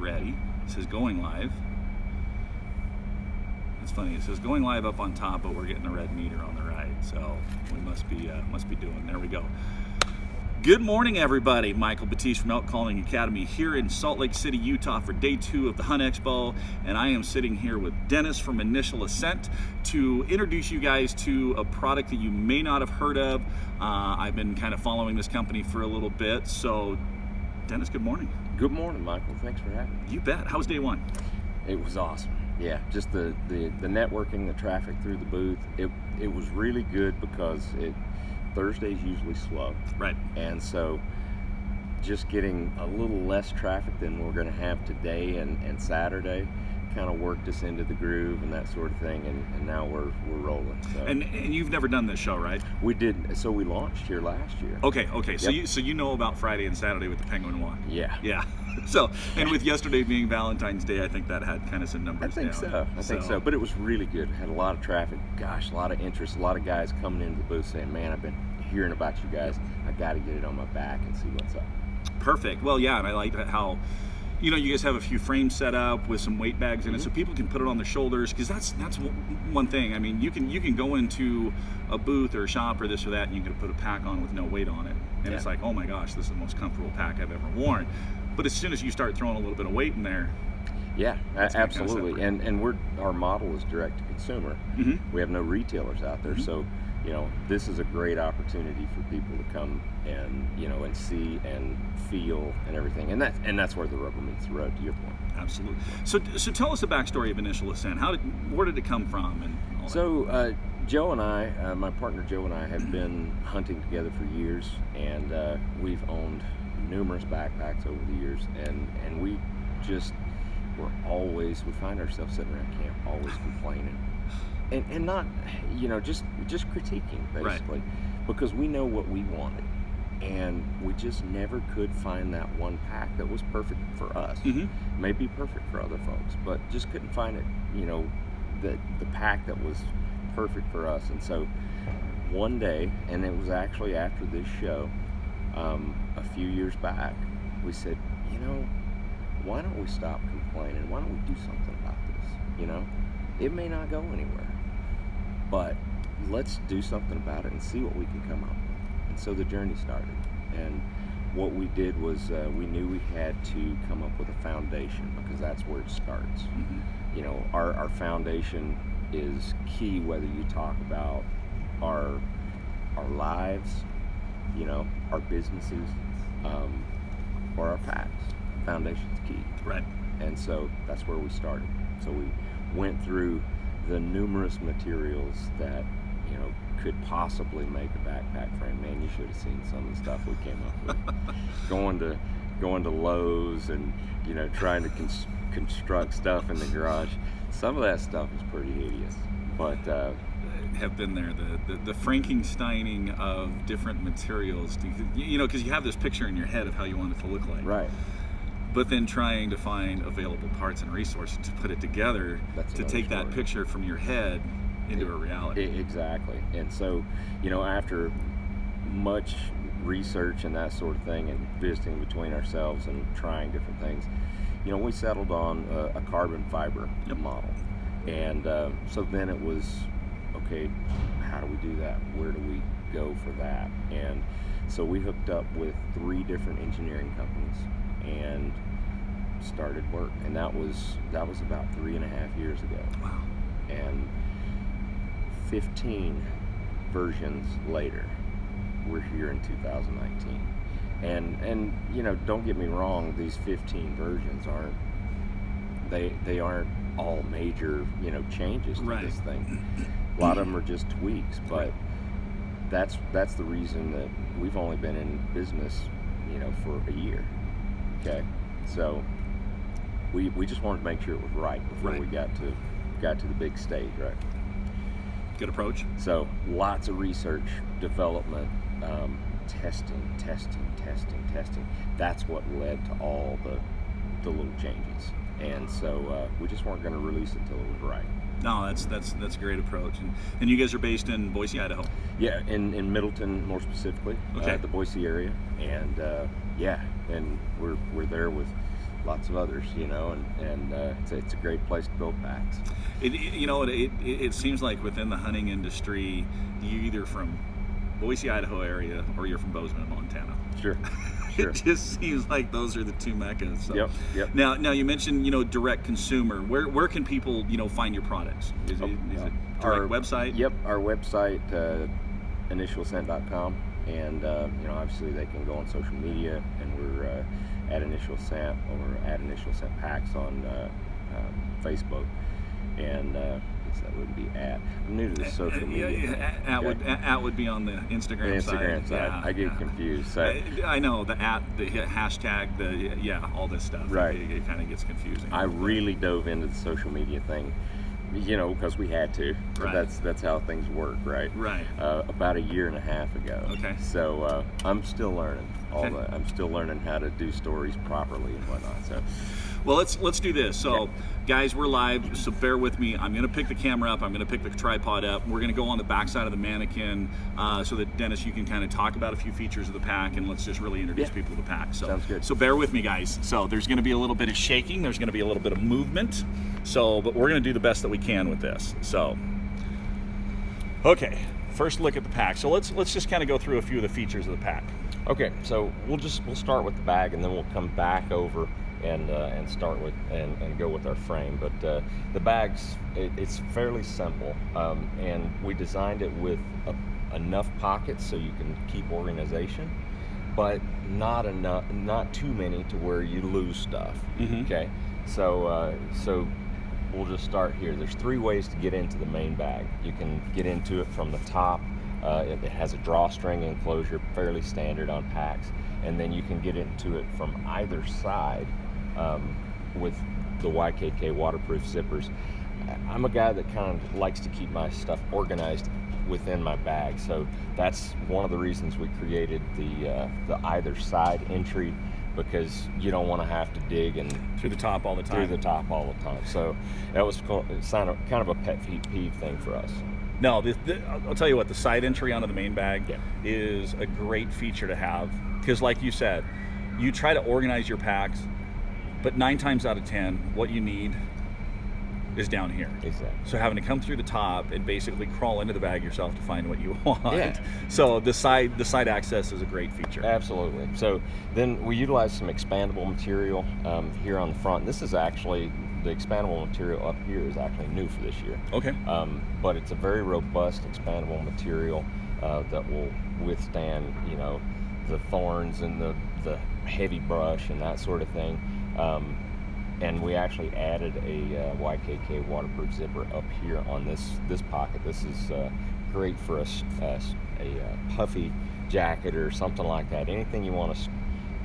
ready. It says going live. It's funny, it says going live up on top, but we're getting a red meter on the right, so we must be doing. There we go. Good morning, everybody. Michael Batiste from Elk Calling Academy here in Salt Lake City, Utah for day 2 of the Hunt Expo, and I am sitting here with Dennis from Initial Ascent to introduce you guys to a product that you may not have heard of. I've been kind of following this company for a little bit, so Dennis, good morning. Good morning, Michael. Thanks for having me. You bet. How was day 1? It was awesome. Yeah, just the networking, the traffic through the booth. It was really good because Thursday's usually slow. Right. And so just getting a little less traffic than we're going to have today and Saturday kind of worked us into the groove and that sort of thing, and now we're rolling. So. And you've never done this show, right? We did. So we launched here last year. Okay. Yep. So you know about Friday and Saturday with the Penguin Walk. Yeah. So, and with yesterday being Valentine's Day, I think that had kind of some numbers I think down. so. But it was really good. Had a lot of traffic. Gosh, a lot of interest. A lot of guys coming into the booth saying, "Man, I've been hearing about you guys. I got to get it on my back and see what's up." Perfect. Well, yeah, and I like how, you know, you guys have a few frames set up with some weight bags in it, so people can put it on their shoulders, because that's one thing. I mean, you can go into a booth or a shop or this or that, and you can put a pack on with no weight on it, and it's like, oh my gosh, this is the most comfortable pack I've ever worn. But as soon as you start throwing a little bit of weight in there, yeah, absolutely. And our model is direct to consumer. We have no retailers out there, so you know, this is a great opportunity for people to come and, you know, and see and feel and everything, and that's where the rubber meets the road, to your point. Absolutely. So tell us the backstory of Initial Ascent. Where did it come from, and all that? So Joe and I, my partner Joe and I, have been hunting together for years, and we've owned numerous backpacks over the years, and we find ourselves sitting around camp always complaining. And not, you know, just critiquing, basically, because we know what we wanted, and we just never could find that one pack that was perfect for us. Maybe perfect for other folks, but just couldn't find it, you know, the pack that was perfect for us. And so one day, and it was actually after this show, a few years back, we said, you know, why don't we stop complaining? Why don't we do something about this? You know, it may not go anywhere, but let's do something about it and see what we can come up with. And so the journey started. And what we did was we knew we had to come up with a foundation, because that's where it starts. You know, our foundation is key, whether you talk about our lives, you know, our businesses, or our packs. Foundation's key. Right. And so that's where we started. So we went through the numerous materials that, you know, could possibly make a backpack frame. Man, you should have seen some of the stuff we came up with. going to Lowe's and, you know, trying to construct stuff in the garage. Some of that stuff is pretty hideous, but have been there, the Frankensteining of different materials, you know, because you have this picture in your head of how you want it to look like, right? But then trying to find available parts and resources to put it together, to take that picture from your head into a reality. Exactly. And so, you know, after much research and that sort of thing, and visiting between ourselves and trying different things, you know, we settled on a carbon fiber model. And so then it was, okay, how do we do that? Where do we go for that? And so we hooked up with 3 different engineering companies and started work, and that was about 3.5 years ago. Wow. And 15 versions later, we're here in 2019, and you know, don't get me wrong, these 15 versions aren't all major, you know, changes to this thing. A lot of them are just tweaks, but that's the reason that we've only been in business, you know, for a year. Okay, so we just wanted to make sure it was right before we got to the big stage, right? Good approach. So lots of research, development, testing. That's what led to all the little changes, and so we just weren't going to release it until it was right. No, that's a great approach. And you guys are based in Boise, Idaho? Yeah, in Middleton, more specifically, okay. The Boise area, and and we're there with lots of others, you know, and it's a great place to build packs. It seems like within the hunting industry, you're either from Boise, Idaho area, or you're from Bozeman, Montana. Sure. Sure. It just seems like those are the two meccas. So. Yep. Now you mentioned direct consumer. Where can people find your products? Is it direct website? Yep, our website, initialascent.com, and obviously they can go on social media, and we're at Initial Ascent or at Initial Ascent Packs on Facebook, and that wouldn't be at. I'm new to the social media. At would be on the Instagram side. Yeah. I get confused. So. I know the hashtag, all this stuff. Right. It kind of gets confusing. I really dove into the social media thing, because we had to. Right. That's how things work, right? Right. About a year and a half ago. Okay. So I'm still learning I'm still learning how to do stories properly and whatnot. So. Well, let's do this. So, guys, we're live, so bear with me. I'm going to pick the camera up. I'm going to pick the tripod up. We're going to go on the back side of the mannequin so that, Dennis, you can kind of talk about a few features of the pack, and let's just really introduce people to the pack. So, sounds good. So bear with me, guys. So there's going to be a little bit of shaking. There's going to be a little bit of movement. But we're going to do the best that we can with this. So, okay, first look at the pack. So let's just kind of go through a few of the features of the pack. Okay, so we'll start with the bag, and then we'll come back over and start with and go with our frame. But the bags, it's fairly simple, and we designed it with enough pockets so you can keep organization, but not too many to where you lose stuff. Mm-hmm. Okay, so we'll just start here. There's 3 ways to get into the main bag. You can get into it from the top. It has a drawstring enclosure, fairly standard on packs, and then you can get into it from either side with the YKK waterproof zippers. I'm a guy that kind of likes to keep my stuff organized within my bag, so that's one of the reasons we created the either side entry, because you don't want to have to dig and through the top all the time. So that was kind of a pet peeve thing for us. No, I'll tell you what, the side entry onto the main bag is a great feature to have, because like you said, you try to organize your packs, but 9 times out of 10, what you need is down here. Exactly. So having to come through the top and basically crawl into the bag yourself to find what you want. Yeah. So the side access is a great feature. Absolutely. So then we utilize some expandable material here on the front. This is actually, the expandable material up here is actually new for this year. Okay. But it's a very robust expandable material that will withstand, the thorns and the heavy brush and that sort of thing. And we actually added a YKK waterproof zipper up here on this pocket. This is great for a puffy jacket or something like that. Anything you want to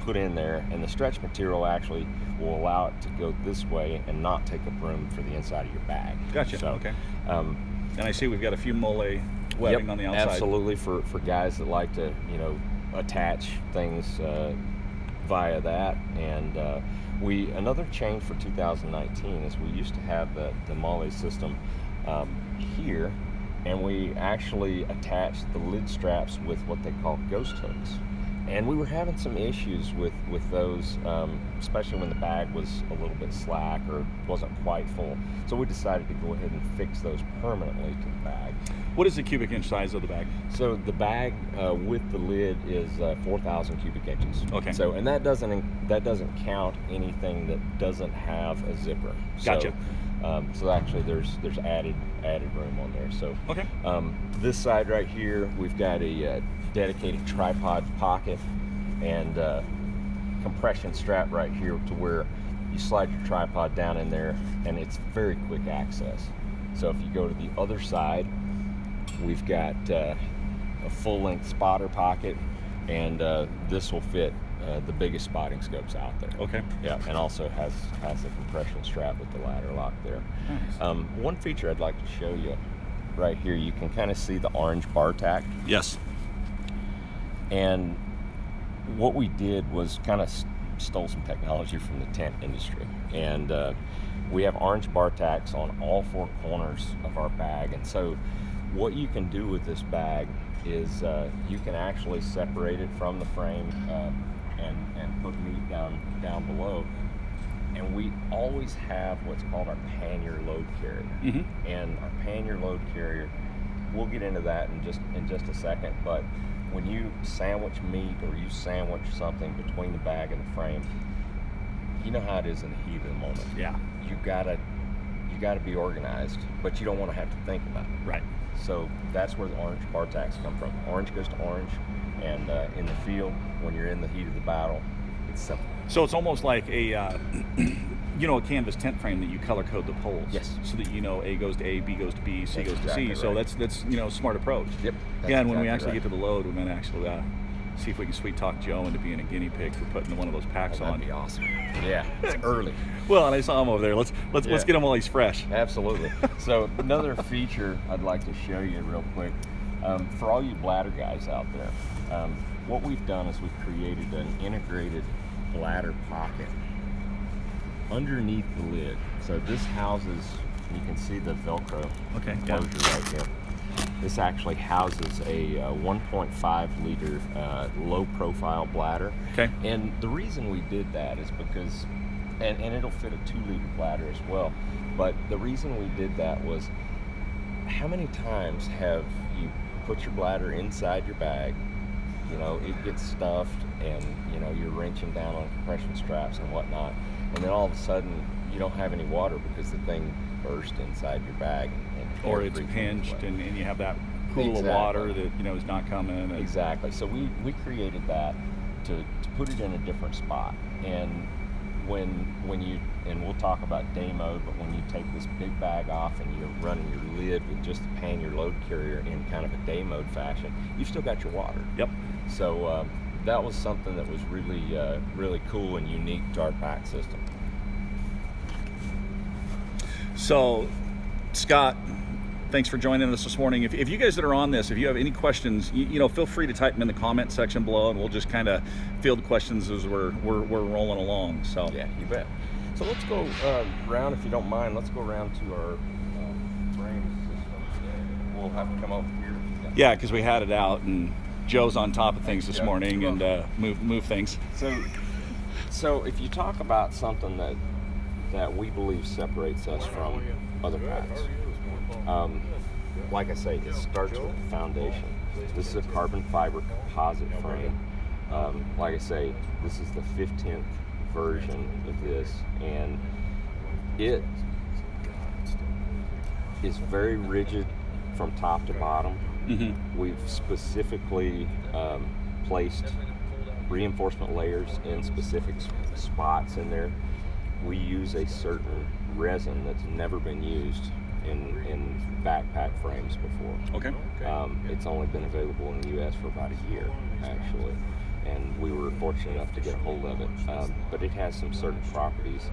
put in there, and the stretch material actually will allow it to go this way and not take up room for the inside of your bag. Gotcha. So, okay. And I see we've got a few mole webbing on the outside. Absolutely, for guys that like to attach things via that. And another change for 2019 is we used to have the Modular System here, and we actually attached the lid straps with what they call ghost hooks. And we were having some issues with those, especially when the bag was a little bit slack or wasn't quite full. So we decided to go ahead and fix those permanently to the bag. What is the cubic inch size of the bag? So the bag with the lid is 4,000 cubic inches. Okay. So, and that doesn't count anything that doesn't have a zipper. Gotcha. So actually, there's added room on there. So okay. This side right here, we've got a dedicated tripod pocket and compression strap right here to where you slide your tripod down in there, and it's very quick access. So if you go to the other side, we've got a full-length spotter pocket, and this will fit the biggest spotting scopes out there. Okay. Yeah, and also has a compression strap with the ladder lock there. Nice. One feature I'd like to show you right here, you can kind of see the orange bar tack. Yes. And what we did was kind of stole some technology from the tent industry, and we have orange bar tacks on all 4 corners of our bag. And so what you can do with this bag is you can actually separate it from the frame and put meat down below, we always have what's called our pannier load carrier. And our pannier load carrier, we'll get into that in just a second, but when you sandwich meat or you sandwich something between the bag and the frame, you know how it is in the heat of the moment. Yeah. You gotta be organized, but you don't want to have to think about it. Right. So that's where the orange bar tacks come from. Orange goes to orange, and in the field, when you're in the heat of the battle, it's simple. So it's almost like a, a canvas tent frame that you color code the poles. Yes. So that A goes to A, B goes to B, C goes to C. exactly So right. that's a smart approach. Yep. Yeah, and when we exactly actually get to the load, we're going to actually see if we can sweet talk Joe into being a guinea pig for putting one of those packs on. That'd be awesome. Yeah, it's early. Well, and I saw him over there. Let's get him while he's fresh. Absolutely. So another feature I'd like to show you real quick, for all you bladder guys out there, what we've done is we've created an integrated bladder pocket underneath the lid. So this houses, you can see the Velcro closure right here. This actually houses a 1.5 liter low profile bladder. Okay. And the reason we did that is because, and it'll fit a 2 liter bladder as well, but the reason we did that was, how many times have you put your bladder inside your bag, it gets stuffed, and you're wrenching down on compression straps and whatnot, and then all of a sudden you don't have any water because the thing burst inside your bag, or it's pinched and you have that pool of water that is not coming. Exactly. So we created that to put it in a different spot. And when you, and we'll talk about day mode, but when you take this big bag off and you're running your lid with just the pannier load carrier in kind of a day mode fashion, you've still got your water. Yep. So that was something that was really cool and unique to our pack system. So, Scott, thanks for joining us this morning. If you guys that are on this, if you have any questions, feel free to type them in the comment section below, and we'll just kind of field questions as we're rolling along. So yeah, you bet. So let's go around, if you don't mind. Let's go around to our frame system. We'll have to come over here. Yeah, because we had it out, and Joe's on top of things this morning and move things. So if you talk about something that we believe separates us from other packs, like I say, it starts with the foundation. This is a carbon fiber composite frame. Like I say, this is the 15th version of this, and it is very rigid from top to bottom. We've specifically placed reinforcement layers in specific spots in there. We use a certain resin that's never been used in backpack frames before. Okay. It's only been available in the U.S. for about a year, actually, and we were fortunate enough to get a hold of it. But it has some certain properties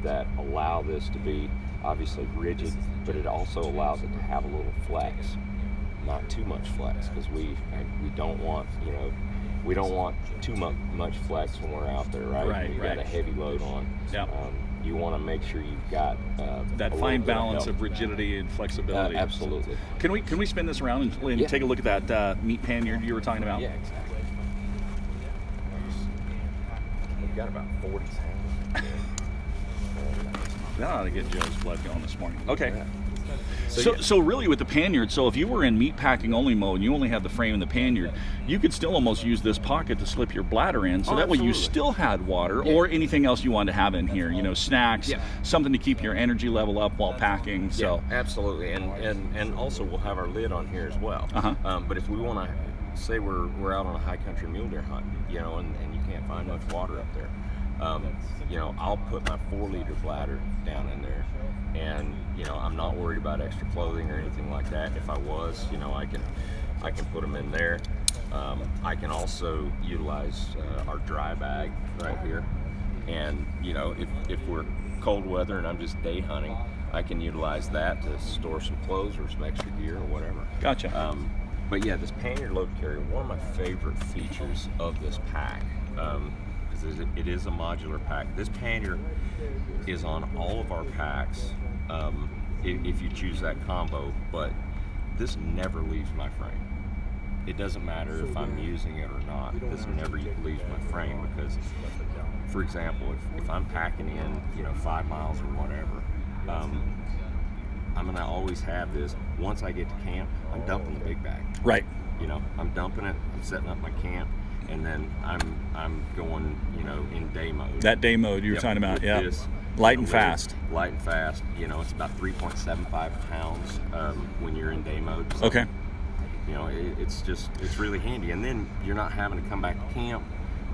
that allow this to be obviously rigid, but it also allows it to have a little flex, not too much flex, because we don't want we don't want too much flex when we're out there, right? You've got a heavy load on. Yeah. You want to make sure you've got that fine balance of rigidity and flexibility. Absolutely. Can we spin this around and take a look at that meat pannier you were talking about? Yeah, exactly. We've got about 40 pounds. That ought to get Joe's blood going this morning. Okay. Yeah. So really with the panniard, so if you were in meat packing only mode and you only had the frame and the panniard, you could still almost use this pocket to slip your bladder in, so that way you still had water or anything else you wanted to have in here, snacks, something to keep your energy level up while packing. So absolutely, and also we'll have our lid on here as well. But if we want to, say we're out on a high country mule deer hunt, and you can't find much water up there, I'll put my 4-liter bladder down in there, and I'm not worried about extra clothing or anything like that. If I was, I can put them in there. I can also utilize our dry bag right here, and if we're cold weather and I'm just day hunting, I can utilize that to store some clothes or some extra gear or whatever. Gotcha. But yeah, this pannier load carrier, one of my favorite features of this pack, because it is a modular pack. This pannier is on all of our packs, if you choose that combo, but this never leaves my frame. it doesn't matter if I'm using it or not. This never leaves my frame because, for example, if I'm packing in 5 miles or whatever, I'm gonna always have this. Once I get to camp, I'm dumping the big bag. Right. I'm dumping it. I'm setting up my camp, and then I'm going in day mode. That day mode you were talking about, yeah. Light and fast. Light and fast. It's about 3.75 pounds when you're in day mode. So, okay. It's really handy, and then you're not having to come back to camp,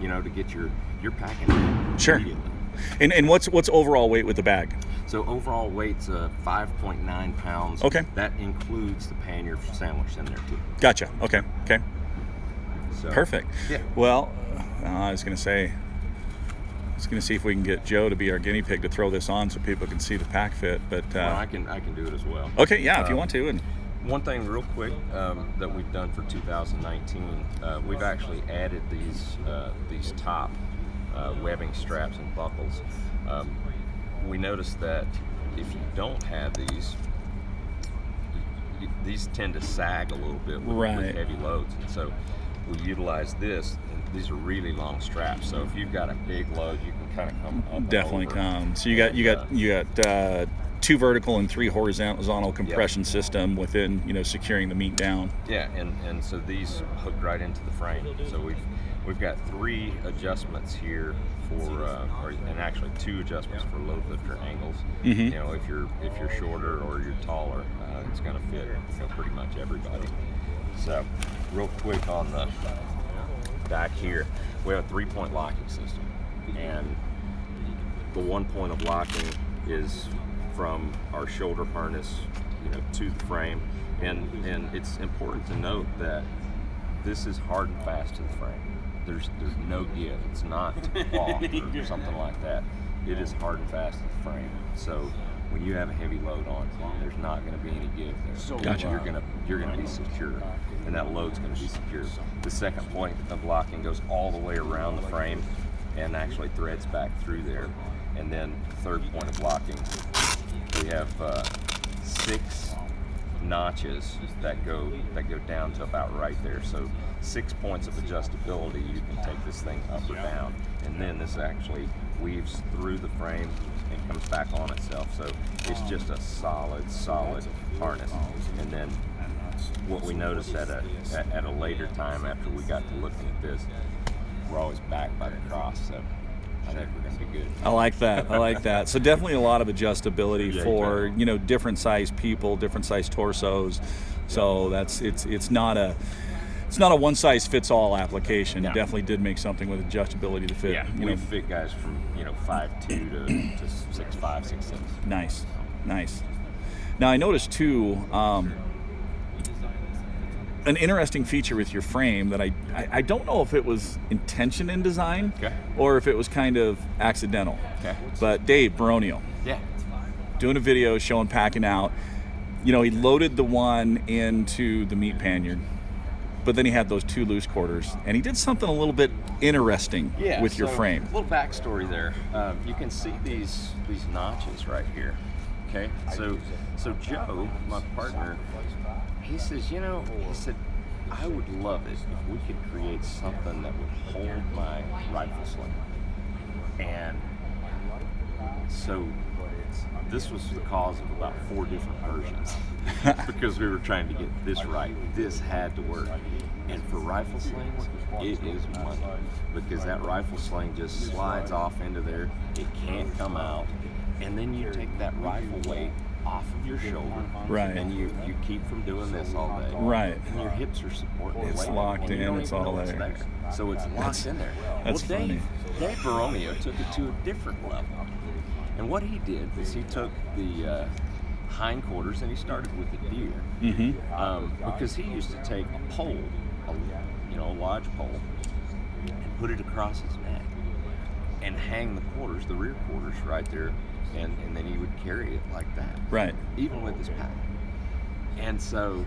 to get your packing. Sure. And what's overall weight with the bag? So overall weight's 5.9 pounds. Okay. That includes the pannier sandwich in there too. Gotcha. Okay. So, perfect. Yeah. Well, I was gonna see if we can get Joe to be our guinea pig to throw this on so people can see the pack fit. But I can do it as well. Okay. Yeah. If you want to. And one thing real quick that we've done for 2019, we've actually added these top webbing straps and buckles. We noticed that if you don't have these tend to sag a little bit with heavy loads, and so we utilize this. These are really long straps, so if you've got a big load, you can kind of come up. Definitely come. So you got 2 vertical and 3 horizontal compression system within securing the meat down. Yeah, and so these hook right into the frame. So we've got 3 adjustments here and actually 2 adjustments for load lifter angles. Mm-hmm. If you're shorter or you're taller, it's going to fit pretty much everybody. So real quick on the back here, we have a 3-point locking system, and the 1 point of locking is from our shoulder harness to the frame, and it's important to note that this is hard and fast to the frame. There's no give. It's not off or something like that. It is hard and fast to the frame. So when you have a heavy load on, there's not going to be any give there. So gotcha. You're going to be secure, and that load's going to be secure. The second point of locking goes all the way around the frame and actually threads back through there. And then the third point of locking, we have 6 notches that go down to about right there. So 6 points of adjustability. You can take this thing up or down, and then this actually weaves through the frame and comes back on itself. So it's just a solid harness. And then what we noticed at a later time after we got to looking at this, we're always backed by the cross. So I think we're going to be good. I like that. So definitely a lot of adjustability for different size people, different size torsos. So it's not a one size fits all application. No. You definitely did make something with adjustability to fit. Yeah, we fit guys from 5'2" to 6'5", 6'6". Nice. Now I noticed too. An interesting feature with your frame that I don't know if it was intention in design or if it was kind of accidental. Okay. But Dave Baronio, doing a video showing packing out, he loaded the one into the meat pannier, but then he had those 2 loose quarters, and he did something a little bit interesting with your frame. A little backstory there. You can see these notches right here. Okay. So Joe, my partner, he says, I would love it if we could create something that would hold my rifle sling. And so this was the cause of about 4 different versions because we were trying to get this right. This had to work. And for rifle slings, it is money because that rifle sling just slides off into there. It can't come out. And then you take that rifle weight off of your shoulder, and you keep from doing this all day, and your hips are supporting the weight. It's locked in, it's all there. So it's locked in there. That's funny. Dave Baronio took it to a different level, and what he did was he took the hindquarters and he started with the deer, because he used to take a pole, a lodge pole, and put it across his neck and hang the quarters, the rear quarters, right there. And then he would carry it like that. Right. Even with his pack. And so,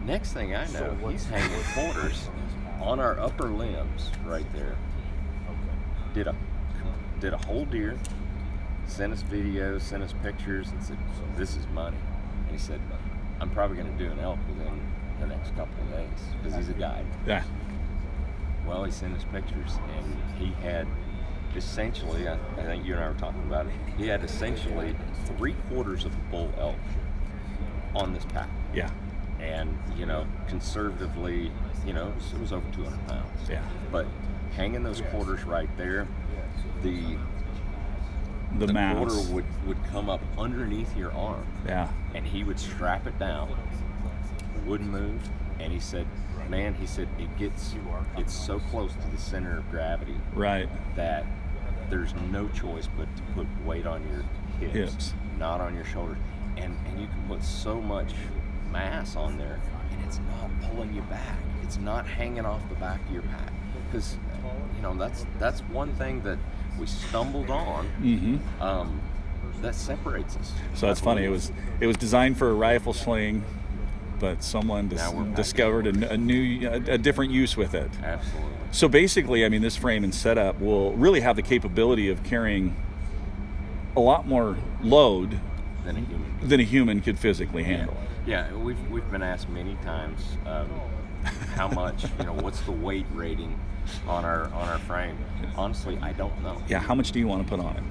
next thing I know, he's hanging quarters on our upper limbs right there. Did a whole deer, sent us videos, sent us pictures, and said, this is money. And he said, I'm probably going to do an elk within the next couple of days because he's a guide. Yeah. Well, he sent us pictures, and he had essentially, I think you and I were talking about it, he had essentially 3/4 of a bull elk on this pack. Yeah. And, you know, conservatively, you know, it was over 200 pounds. Yeah. But hanging those quarters right there, the mass quarter would come up underneath your arm. Yeah. And he would strap it down, wouldn't move, and he said, man, he said, it's so close to the center of gravity Right. that there's no choice but to put weight on your hips. Not on your shoulders. And you can put so much mass on there, and it's not pulling you back. It's not hanging off the back of your pack. Because, you know, that's one thing that we stumbled on. Mm-hmm. That separates us. So that's funny. It was designed for a rifle sling, but someone discovered a different use with it. Absolutely. So basically, I mean, this frame and setup will really have the capability of carrying a lot more load than a human could physically handle. Yeah, we've been asked many times how much, you know, what's the weight rating on our frame. Honestly, I don't know. Yeah, how much do you want to put on it?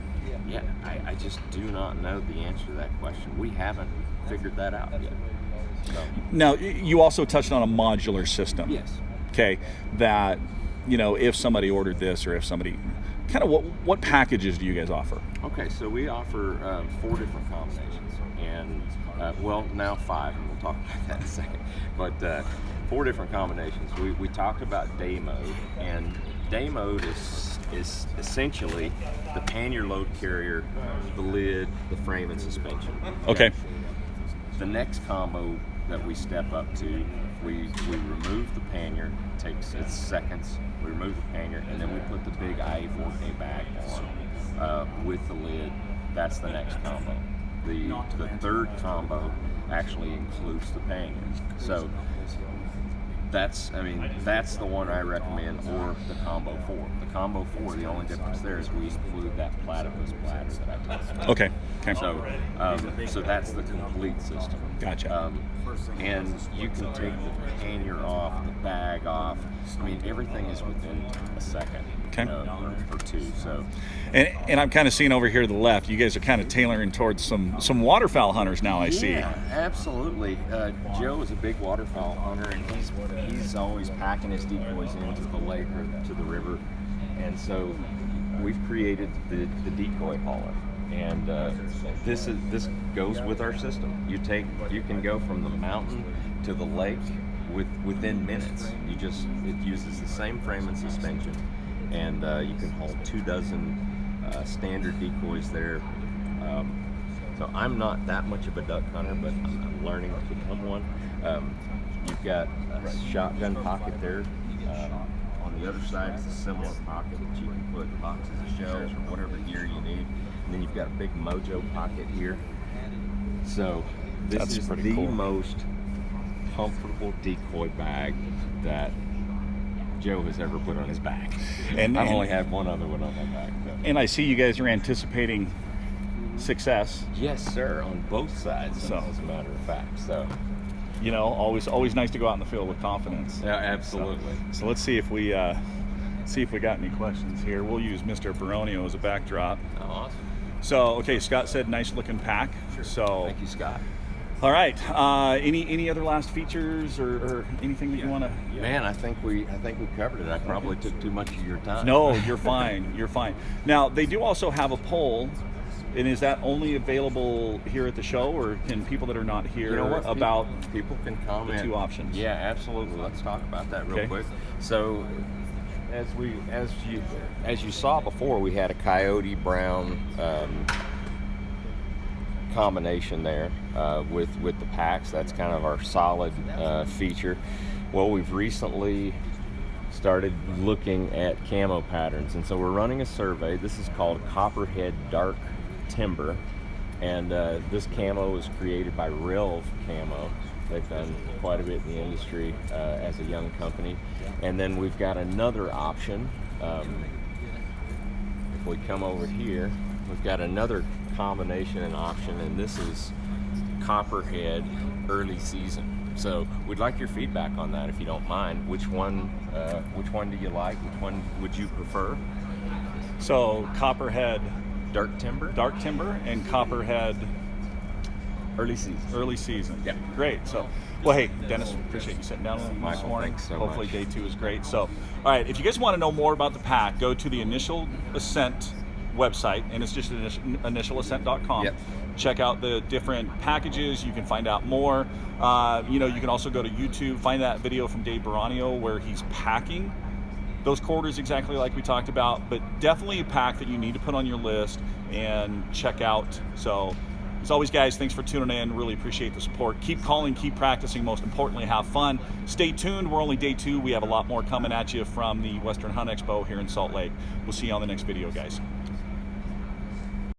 Yeah, I just do not know the answer to that question. We haven't figured that out yet. So. Now, you also touched on a modular system. Yes. Okay, that, you know, if somebody ordered this, or if somebody, kind of what packages do you guys offer? Okay, so we offer 4 different combinations, and well, now 5, and we'll talk about that in a second. But 4 different combinations. We talked about day mode, and day mode is essentially the pannier load carrier, the lid, the frame, and suspension. Okay. The next combo that we step up to, we remove the pannier. It takes seconds. We remove the pannier, and then we put the big IA4K bag on with the lid. That's the next combo. The third combo actually includes the pannier. So that's the one I recommend, or the Combo 4. The Combo 4, the only difference there is we include that platypus bladder that I talked about. Okay. So that's the complete system. Gotcha. And you can take the pannier off, the bag off. I mean, everything is within a second. Okay. Or 2. So. And I'm kind of seeing over here to the left, you guys are kind of tailoring towards some waterfowl hunters now, I see. Yeah, absolutely. Joe is a big waterfowl hunter, and he's always packing his decoys into the lake or to the river. And so we've created the decoy hauler. And this goes with our system. You can go from the mountain to the lake within minutes. It uses the same frame and suspension, and you can haul 24 standard decoys there. So I'm not that much of a duck hunter, but I'm learning to become one. You've got a shotgun pocket there. On the other side is a similar pocket that you can put boxes of shells or whatever gear you need. And then you've got a big Mojo pocket here. So this is the most comfortable decoy bag that Joe has ever put on his back. And I've only had one other one on my back. And I see you guys are anticipating success. Yes, sir, on both sides, as a matter of fact. So, you know, always nice to go out in the field with confidence. Yeah, absolutely. So let's see if we got any questions here. We'll use Mr. Baronio as a backdrop. Oh, awesome. So, okay, Scott said nice looking pack. Sure. So, thank you, Scott. All right. Any other last features or anything that you want to? Man, I think we covered it. I probably took too much of your time. No, you're fine. You're fine. Now they do also have a poll, and is that only available here at the show, or can people that are not here people can comment the 2 options? Yeah, absolutely. Let's talk about that real quick. So, as you saw before, we had a coyote brown combination there with the packs. That's kind of our solid feature. Well, we've recently started looking at camo patterns, and so we're running a survey. This is called Copperhead Dark Timber, and this camo was created by Relv Camo. They've done quite a bit in the industry as a young company. And then we've got another option. If we come over here, we've got another combination and option, and this is Copperhead Early Season. So we'd like your feedback on that, if you don't mind. Which one do you like? Which one would you prefer? So Copperhead Dark timber? dark timber and Copperhead Early season. early season. Yeah. Great. So, well, hey, Dennis, appreciate you sitting down with me this Michael, morning. thanks so Hopefully much. day 2 is great. So, all right, if you guys want to know more about the pack, go to the Initial Ascent website, and it's just initialascent.com. Yep. Check out the different packages. You can find out more. You can also go to YouTube, find that video from Dave Baranio where he's packing those quarters exactly like we talked about, but definitely a pack that you need to put on your list and check out. So, as always, guys, thanks for tuning in. Really appreciate the support. Keep calling, keep practicing. Most importantly, have fun. Stay tuned. We're only day 2. We have a lot more coming at you from the Western Hunt Expo here in Salt Lake. We'll see you on the next video, guys.